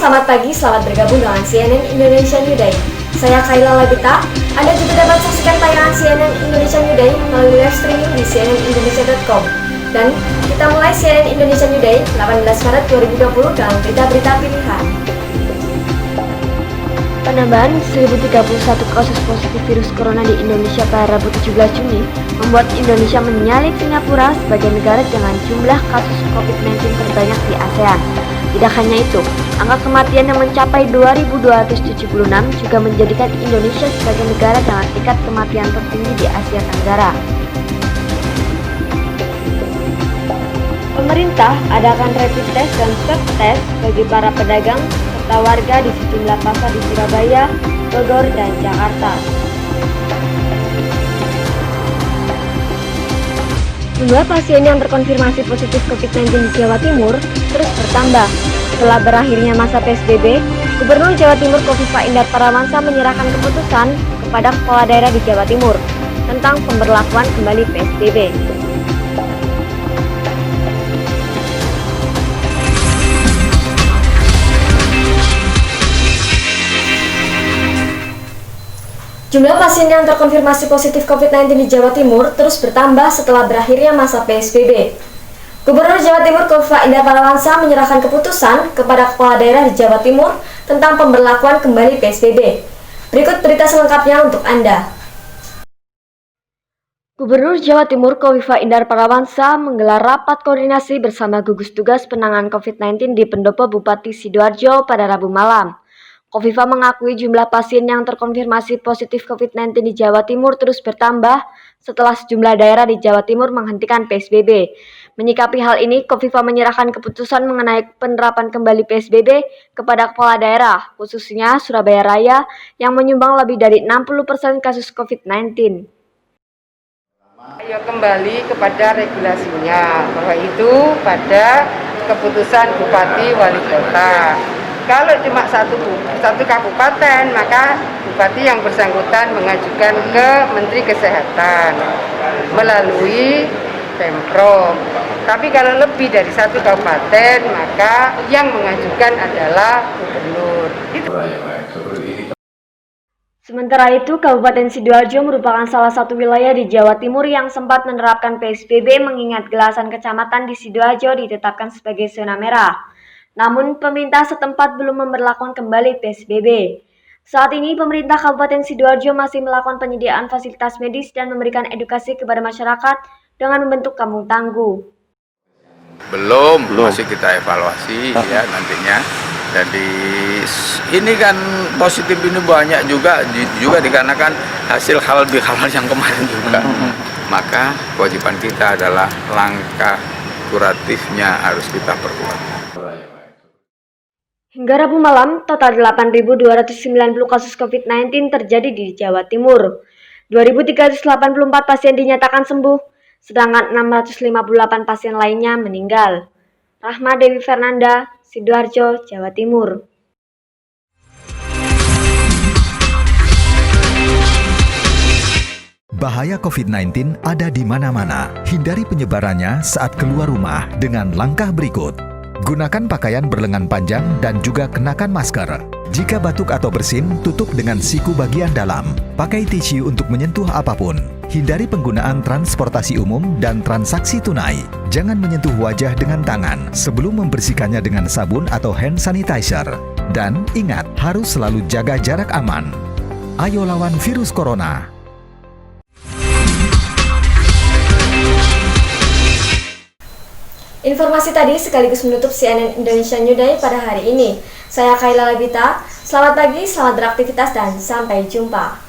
selamat pagi, selamat bergabung dengan CNN Indonesia New Day. Saya Kayla Labita. Anda juga dapat saksikan tayangan CNN Indonesia New Day melalui live streaming di cnnindonesia.com. Dan kita mulai CNN Indonesia New Day 18 Maret 2020 dengan berita-berita pilihan. Penambahan 1031 kasus positif virus corona di Indonesia pada Rabu 17 Juni membuat Indonesia menyalip Singapura sebagai negara dengan jumlah kasus COVID-19 terbanyak di ASEAN. Tidak hanya itu, angka kematian yang mencapai 2.276 juga menjadikan Indonesia sebagai negara dengan tingkat kematian tertinggi di Asia Tenggara. Pemerintah adakan rapid test dan swab test bagi para pedagang serta warga di sejumlah pasar di Surabaya, Bogor, dan Jakarta. Jumlah pasien yang terkonfirmasi positif COVID-19 di Jawa Timur terus bertambah. Setelah berakhirnya masa PSBB, Gubernur Jawa Timur Kofifa Indar Parawansa menyerahkan keputusan kepada kepala daerah di Jawa Timur tentang pemberlakuan kembali PSBB. Jumlah pasien yang terkonfirmasi positif COVID-19 di Jawa Timur terus bertambah setelah berakhirnya masa PSBB. Gubernur Jawa Timur Kofifa Indar Parawansa menyerahkan keputusan kepada kepala daerah di Jawa Timur tentang pemberlakuan kembali PSBB. Berikut berita selengkapnya untuk Anda. Gubernur Jawa Timur Kofifa Indar Parawansa menggelar rapat koordinasi bersama gugus tugas penanganan COVID-19 di Pendopo Bupati Sidoarjo pada Rabu malam. Kofifa mengakui jumlah pasien yang terkonfirmasi positif COVID-19 di Jawa Timur terus bertambah setelah sejumlah daerah di Jawa Timur menghentikan PSBB. Menyikapi hal ini, Kofifa menyerahkan keputusan mengenai penerapan kembali PSBB kepada kepala daerah, khususnya Surabaya Raya, yang menyumbang lebih dari 60% kasus COVID-19. Ayo kembali kepada regulasinya, bahwa itu pada keputusan Bupati Wali Kota. Kalau cuma satu kabupaten, maka bupati yang bersangkutan mengajukan ke Menteri Kesehatan melalui Pemprov. Tapi kalau lebih dari satu kabupaten, maka yang mengajukan adalah gubernur. Sementara itu, Kabupaten Sidoarjo merupakan salah satu wilayah di Jawa Timur yang sempat menerapkan PSBB mengingat belasan kecamatan di Sidoarjo ditetapkan sebagai zona merah. Namun, pemerintah setempat belum memberlakukan kembali PSBB. Saat ini, pemerintah Kabupaten Sidoarjo masih melakukan penyediaan fasilitas medis dan memberikan edukasi kepada masyarakat dengan membentuk kampung tangguh. Belum, masih kita evaluasi ya nantinya. Jadi ini kan positif ini banyak juga dikarenakan hasil halal bihalal yang kemarin juga. Maka kewajiban kita adalah langkah kuratifnya harus kita perkuat. Hingga Rabu malam, total 8.290 kasus COVID-19 terjadi di Jawa Timur. 2.384 pasien dinyatakan sembuh, sedangkan 658 pasien lainnya meninggal. Rahma Dewi Fernanda, Sidoarjo, Jawa Timur. Bahaya COVID-19 ada di mana-mana. Hindari penyebarannya saat keluar rumah dengan langkah berikut. Gunakan pakaian berlengan panjang dan juga kenakan masker. Jika batuk atau bersin, tutup dengan siku bagian dalam. Pakai tisu untuk menyentuh apapun. Hindari penggunaan transportasi umum dan transaksi tunai. Jangan menyentuh wajah dengan tangan sebelum membersihkannya dengan sabun atau hand sanitizer. Dan ingat, harus selalu jaga jarak aman. Ayo lawan virus corona. Informasi tadi sekaligus menutup CNN Indonesia New Day pada hari ini. Saya Kayla Labita, selamat pagi, selamat beraktivitas, dan sampai jumpa.